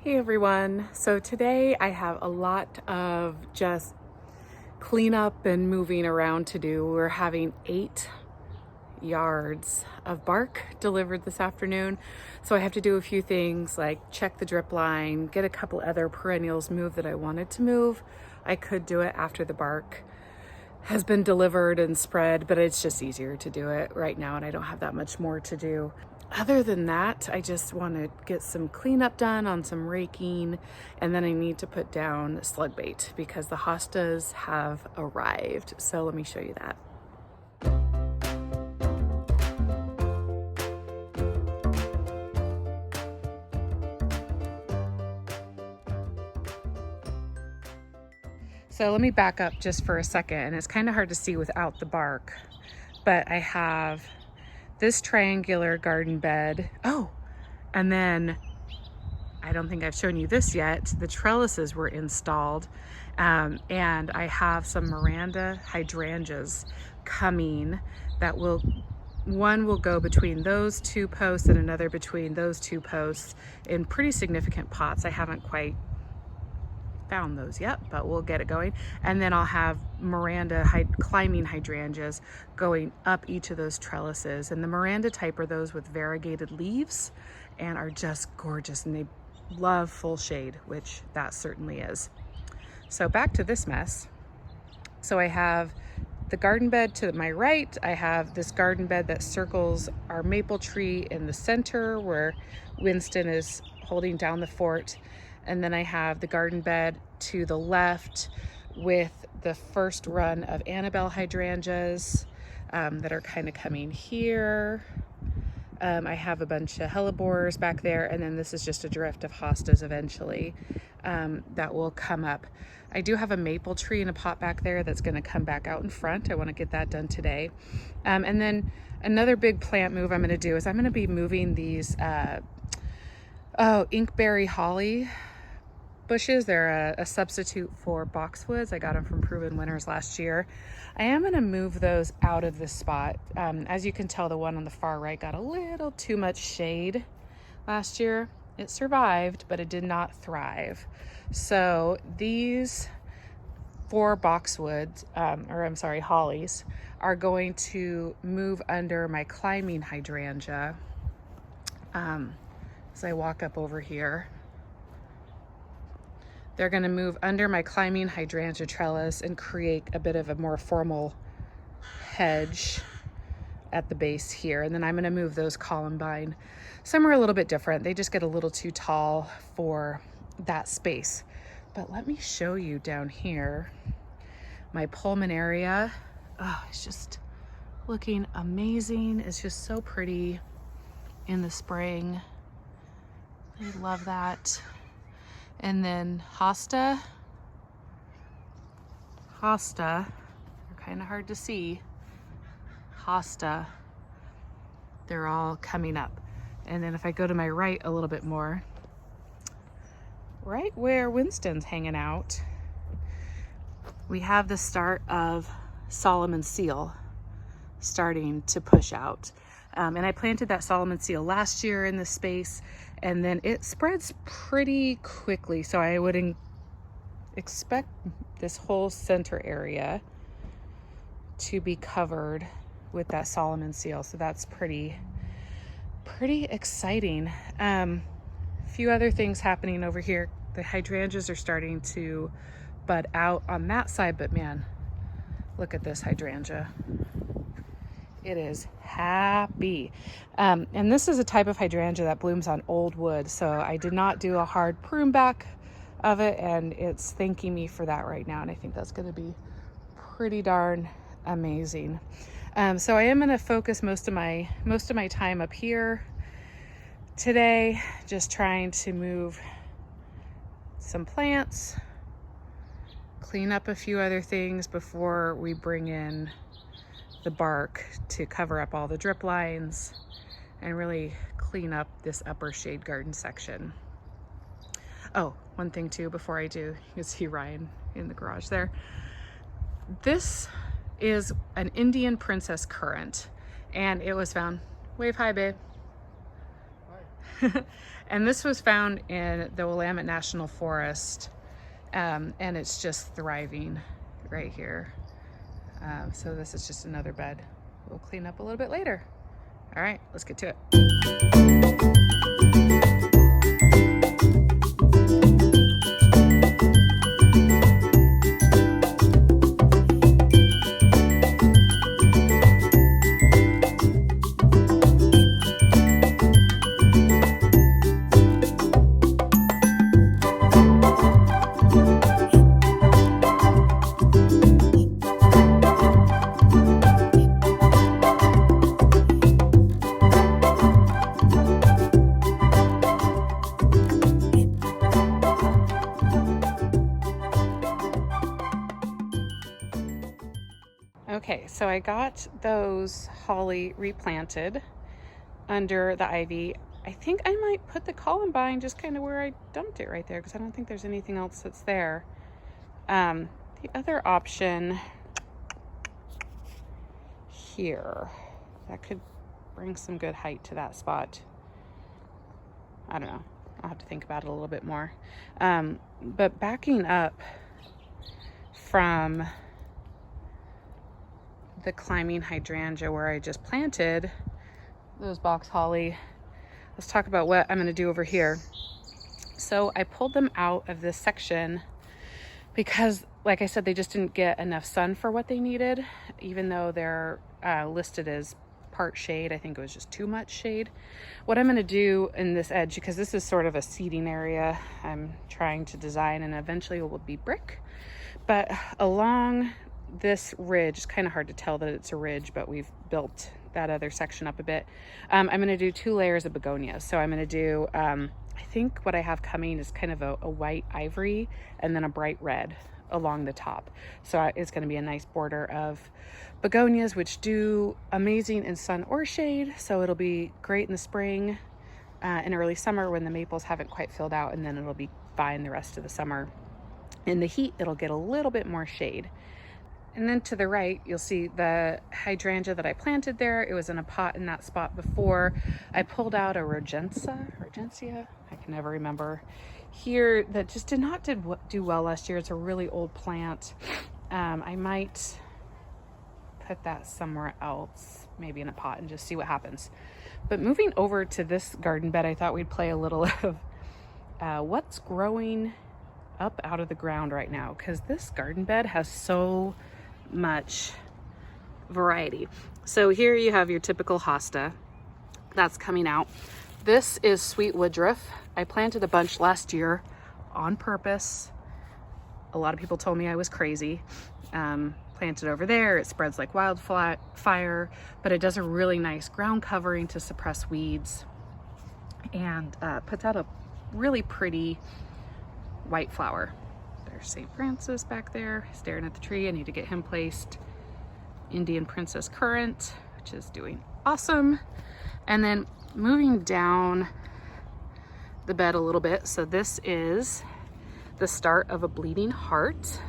Hey everyone, so today I have a lot of just cleanup and moving around to do. We're having 8 yards of bark delivered this afternoon, so I have to do a few things like check the drip line, get a couple other perennials moved that I wanted to move. I could do it after the bark has been delivered and spread, but it's just easier to do it right now and I don't have that much more to do. Other than that, I just want to get some cleanup done on some raking, and then I need to put down slug bait because the hostas have arrived. So let me show you that. So let me back up just for a second, and it's kind of hard to see without the bark, but I have this triangular garden bed. Oh, and then I don't think I've shown you this yet. The trellises were installed, and I have some Miranda hydrangeas coming that one will go between those 2 posts and another between those 2 posts in pretty significant pots. I haven't quite found those yet, but we'll get it going. And then I'll have Miranda climbing hydrangeas going up each of those trellises. And the Miranda type are those with variegated leaves and are just gorgeous, and they love full shade, which that certainly is. So back to this mess. So I have the garden bed to my right. I have this garden bed that circles our maple tree in the center where Winston is holding down the fort. And then I have the garden bed to the left with the first run of Annabelle hydrangeas that are kind of coming here. I have a bunch of hellebores back there, and then this is just a drift of hostas eventually that will come up. I do have a maple tree in a pot back there that's going to come back out in front. I want to get that done today. And then another big plant move I'm going to do is I'm going to be moving these inkberry holly bushes. They're a substitute for boxwoods. I got them from Proven Winners last year. I am going to move those out of this spot. As you can tell, the one on the far right got a little too much shade last year. It survived, but it did not thrive. So these 4 boxwoods, hollies, are going to move under my climbing hydrangea as I walk up over here. They're going to move under my climbing hydrangea trellis and create a bit of a more formal hedge at the base here. And then I'm going to move those columbine somewhere a little bit different. They just get a little too tall for that space. But let me show you down here my pulmonaria. Oh, it's just looking amazing. It's just so pretty in the spring. I love that. And then hosta, they're kind of hard to see. Hosta, they're all coming up. And then if I go to my right a little bit more, right where Winston's hanging out, we have the start of Solomon seal starting to push out. And I planted that Solomon seal last year in this space, and then it spreads pretty quickly. So I would expect this whole center area to be covered with that Solomon seal. So that's pretty exciting. A few other things happening over here. The hydrangeas are starting to bud out on that side, but man, look at this hydrangea. It is happy. And this is a type of hydrangea that blooms on old wood. So I did not do a hard prune back of it, and it's thanking me for that right now. And I think that's going to be pretty darn amazing. So I am going to focus most of my time up here today, just trying to move some plants, clean up a few other things before we bring in the bark to cover up all the drip lines and really clean up this upper shade garden section. Oh, one thing too before I do, you can see Ryan in the garage there. This is an Indian princess currant, and it was found. Wave hi, babe. And this was found in the Willamette National Forest, and it's just thriving right here. So this is just another bed. We'll clean up a little bit later. All right, let's get to it. Okay, so I got those holly replanted under the ivy. I think I might put the columbine just kind of where I dumped it right there, because I don't think there's anything else that's there. The other option here, that could bring some good height to that spot. I don't know. I'll have to think about it a little bit more. But backing up from the climbing hydrangea where I just planted those box holly, let's talk about what I'm going to do over here. So I pulled them out of this section because, like I said, they just didn't get enough sun for what they needed, even though they're listed as part shade. I think it was just too much shade. What I'm going to do in this edge, because this is sort of a seating area I'm trying to design, and eventually it will be brick, but along this ridge, it's kind of hard to tell that it's a ridge, but we've built that other section up a bit. I'm going to do 2 layers of begonias. So I'm going to do, I think what I have coming is kind of a white ivory and then a bright red along the top. So it's going to be a nice border of begonias, which do amazing in sun or shade. So it'll be great in the spring and early summer when the maples haven't quite filled out, and then it'll be fine the rest of the summer. In the heat, it'll get a little bit more shade. And then to the right, you'll see the hydrangea that I planted there. It was in a pot in that spot before. I pulled out a Regencia, I can never remember, here that just did not do well last year. It's a really old plant. I might put that somewhere else, maybe in a pot, and just see what happens. But moving over to this garden bed, I thought we'd play a little of what's growing up out of the ground right now, because this garden bed has so much variety. So here you have your typical hosta that's coming out. This is sweet woodruff. I planted a bunch last year on purpose. A lot of people told me I was crazy. Planted over there, it spreads like wildfire, but it does a really nice ground covering to suppress weeds, and puts out a really pretty white flower. There's St. Francis back there staring at the tree. I need to get him placed. Indian Princess Currant, which is doing awesome. And then moving down the bed a little bit. So this is the start of a bleeding heart,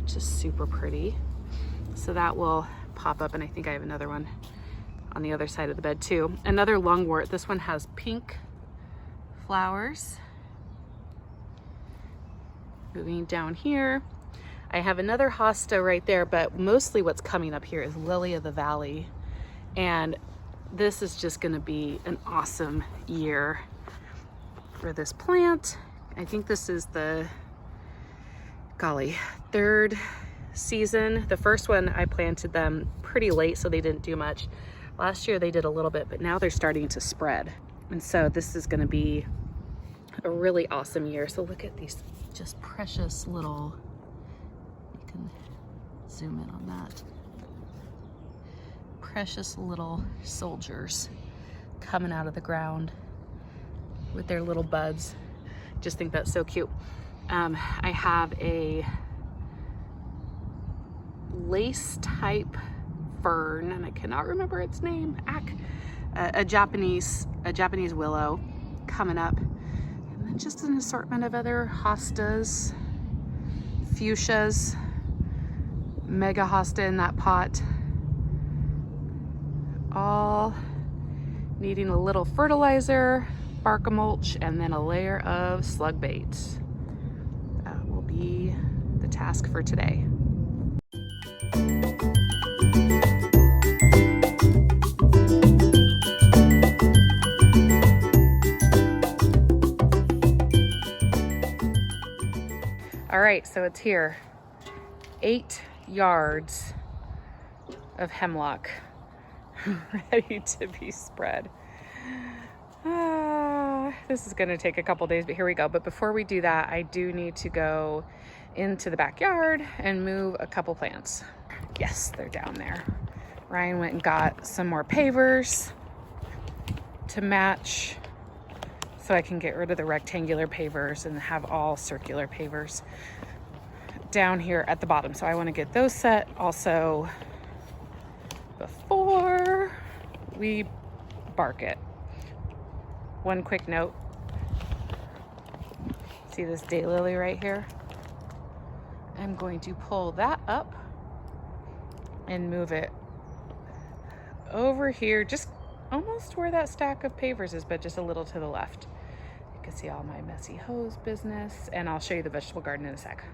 which is super pretty. So that will pop up, and I think I have another one on the other side of the bed too. Another lungwort. This one has pink flowers. Moving down here, I have another hosta right there, but mostly what's coming up here is Lily of the Valley. And this is just gonna be an awesome year for this plant. I think this is the, golly, 3rd season. The first one I planted them pretty late, so they didn't do much. Last year they did a little bit, but now they're starting to spread. And so this is gonna be a really awesome year. So look at these just precious little, you can zoom in on that, precious little soldiers coming out of the ground with their little buds. Just think that's so cute. I have a lace type fern, and I cannot remember its name, a Japanese willow coming up. Just an assortment of other hostas, fuchsias, mega hosta in that pot, all needing a little fertilizer, bark mulch and then a layer of slug bait. That will be the task for today. All right, so it's here. 8 yards of hemlock ready to be spread. This is gonna take a couple days, but here we go. But before we do that, I do need to go into the backyard and move a couple plants. Yes, they're down there. Ryan went and got some more pavers to match so I can get rid of the rectangular pavers and have all circular pavers down here at the bottom. So I want to get those set also before we bark it. One quick note. See this daylily right here? I'm going to pull that up and move it over here, just almost where that stack of pavers is, but just a little to the left. You can see all my messy hose business, and I'll show you the vegetable garden in a sec.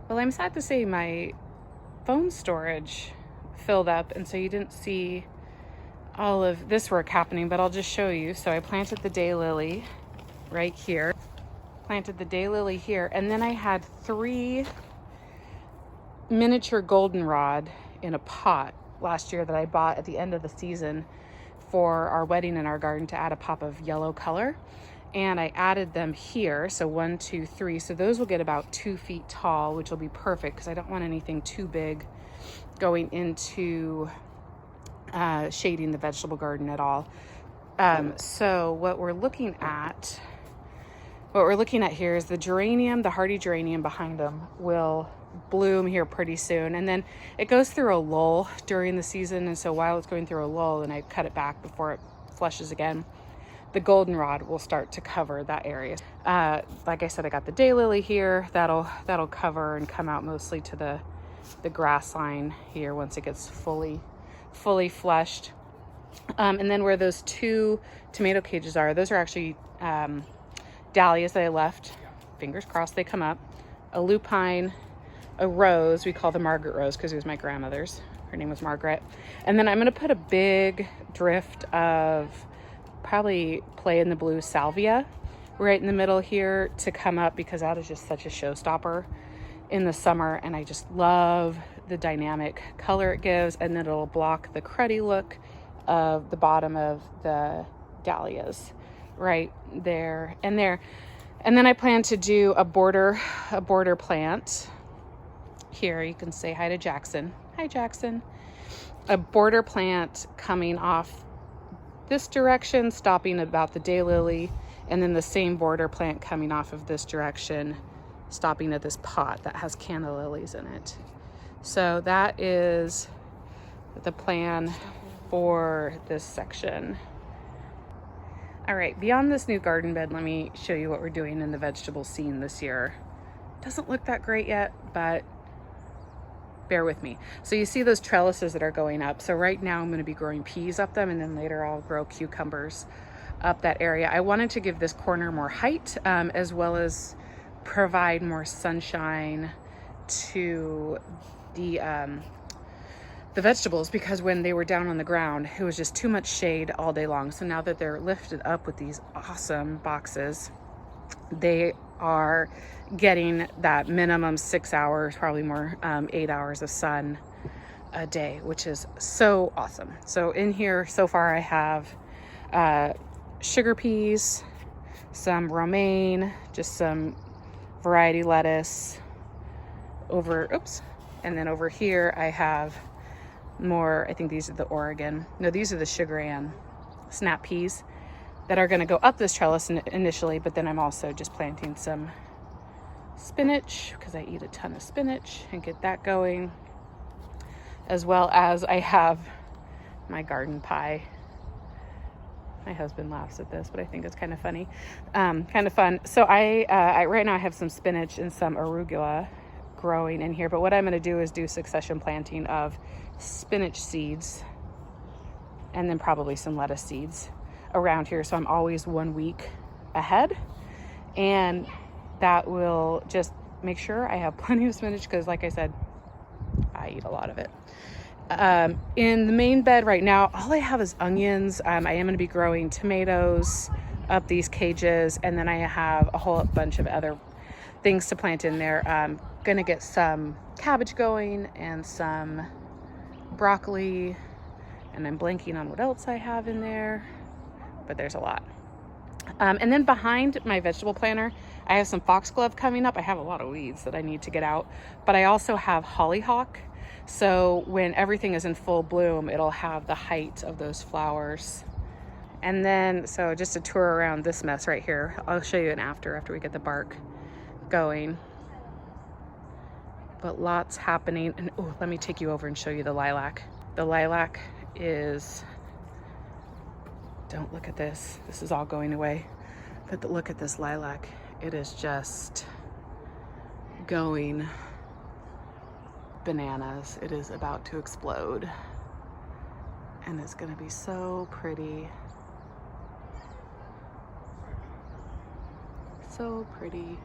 Well, I'm sad to say my phone storage filled up, and so you didn't see all of this work happening, but I'll just show you. So I planted the daylily right here, planted the daylily here, and then I had 3 miniature goldenrod in a pot last year that I bought at the end of the season for our wedding in our garden to add a pop of yellow color. And I added them here, so 1, 2, 3. So those will get about 2 feet tall, which will be perfect because I don't want anything too big going into shading the vegetable garden at all. So what we're looking at here is the geranium, the hardy geranium behind them will bloom here pretty soon. And then it goes through a lull during the season. And so while it's going through a lull, and I cut it back before it flushes again, the goldenrod will start to cover that area. Like I said, I got the daylily here. That'll cover and come out mostly to the grass line here once it gets fully flushed. And then where those 2 tomato cages are, those are actually dahlias that I left. Fingers crossed they come up. A lupine, a rose. We call the Margaret rose because it was my grandmother's. Her name was Margaret. And then I'm going to put a big drift of probably play in the blue salvia right in the middle here to come up because that is just such a showstopper in the summer, and I just love the dynamic color it gives, and then it'll block the cruddy look of the bottom of the dahlias right there and there. And then I plan to do a border plant here. You can say hi to Jackson. Hi, Jackson. A border plant coming off this direction, stopping about the daylily, and then the same border plant coming off of this direction, stopping at this pot that has canna lilies in it. So that is the plan for this section. All right, beyond this new garden bed, let me show you what we're doing in the vegetable scene this year. Doesn't look that great yet, but bear with me. So you see those trellises that are going up. So right now I'm going to be growing peas up them, and then later I'll grow cucumbers up that area. I wanted to give this corner more height, as well as provide more sunshine to the vegetables, because when they were down on the ground, it was just too much shade all day long. So now that they're lifted up with these awesome boxes, they are getting that minimum 6 hours, probably more, 8 hours of sun a day, which is so awesome. So in here so far I have sugar peas, some romaine, just some variety lettuce and then over here I have more, I think these are these are the sugar and snap peas that are going to go up this trellis initially, but then I'm also just planting some spinach because I eat a ton of spinach and get that going. as well as I have my garden pie. My husband laughs at this, but I think it's kind of funny, kind of fun. So I right now I have some spinach and some arugula growing in here, but what I'm going to do is do succession planting of spinach seeds and then probably some lettuce seeds around here. So I'm always 1 week ahead, and that will just make sure I have plenty of spinach because, like I said, I eat a lot of it. In the main bed right now, all I have is onions. I am going to be growing tomatoes up these cages, and then I have a whole bunch of other things to plant in there. I'm going to get some cabbage going and some broccoli, and I'm blanking on what else I have in there, but there's a lot. And then behind my vegetable planter, I have some foxglove coming up. I have a lot of weeds that I need to get out, but I also have hollyhock. So when everything is in full bloom, it'll have the height of those flowers. And then, so just a tour around this mess right here. I'll show you an after we get the bark going. But lots happening. And oh, let me take you over and show you the lilac. The lilac is, don't look at this. This is all going away. But look at this lilac. It is just going bananas. It is about to explode, and it's going to be so pretty. So pretty.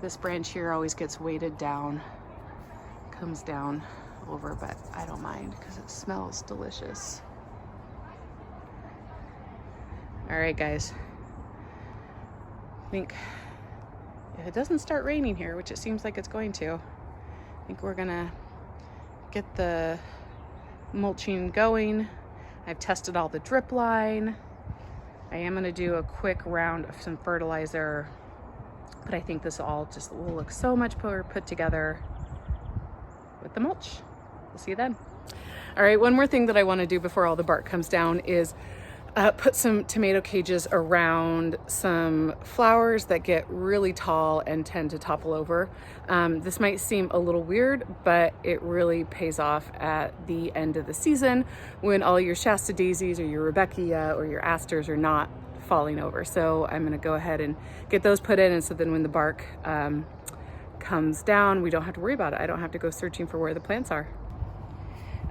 This branch here always gets weighted down, comes down over, but I don't mind because it smells delicious. All right, guys. I think if it doesn't start raining here, which it seems like it's going to, I think we're gonna get the mulching going. I've tested all the drip line. I am gonna do a quick round of some fertilizer, but I think this all just will look so much more put together with the mulch. We'll see you then. All right, one more thing that I wanna do before all the bark comes down is put some tomato cages around some flowers that get really tall and tend to topple over. This might seem a little weird, but it really pays off at the end of the season when all your Shasta daisies or your Rebecca or your asters are not falling over. So I'm gonna go ahead and get those put in, and so then when the bark comes down, we don't have to worry about it. I don't have to go searching for where the plants are.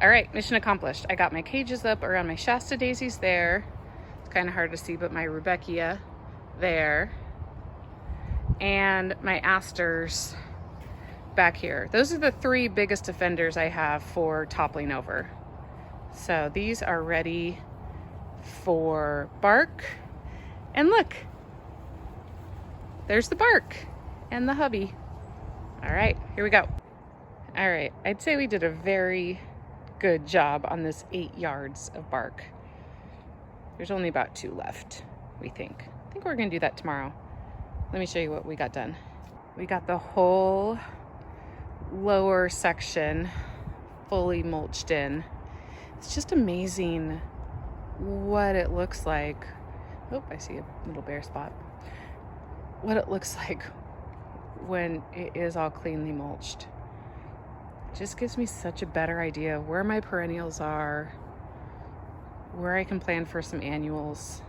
All right, mission accomplished. I got my cages up around my Shasta daisies there. It's kind of hard to see, but my Rebecca there. And my asters back here. Those are the 3 biggest offenders I have for toppling over. So these are ready for bark. And look, there's the bark and the hubby. All right, here we go. All right, I'd say we did a very good job on this 8 yards of bark. There's only about 2 left, we think. I think we're gonna do that tomorrow. Let me show you what we got done. We got the whole lower section fully mulched in. It's just amazing what it looks like. Oh, I see a little bare spot. What it looks like when it is all cleanly mulched. Just gives me such a better idea of where my perennials are, where I can plan for some annuals,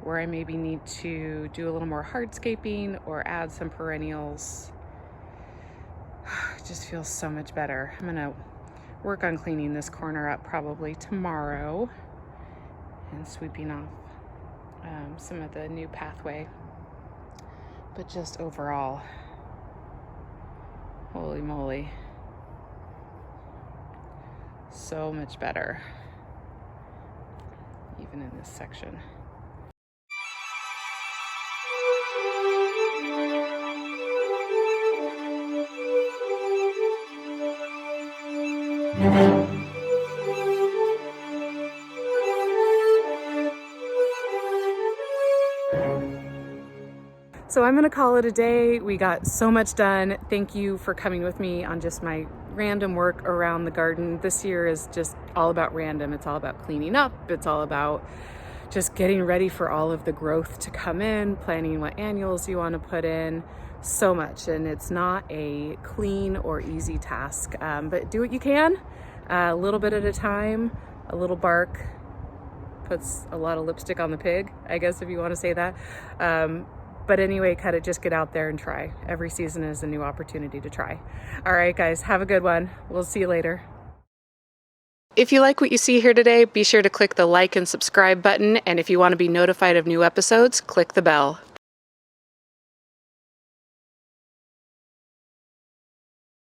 where I maybe need to do a little more hardscaping or add some perennials. It just feels so much better. I'm gonna work on cleaning this corner up probably tomorrow and sweeping off some of the new pathway. But just overall, holy moly. So much better, even in this section. So I'm gonna call it a day. We got so much done. Thank you for coming with me on just my random work around the garden. This year is just all about random. It's all about cleaning up. It's all about just getting ready for all of the growth to come in, planning what annuals you want to put in, so much, and it's not a clean or easy task, but do what you can, a little bit at a time. A little bark puts a lot of lipstick on the pig, I guess, if you want to say that. But anyway, kind of just get out there and try. Every season is a new opportunity to try. All right, guys, have a good one. We'll see you later. If you like what you see here today, be sure to click the like and subscribe button. And if you want to be notified of new episodes, click the bell.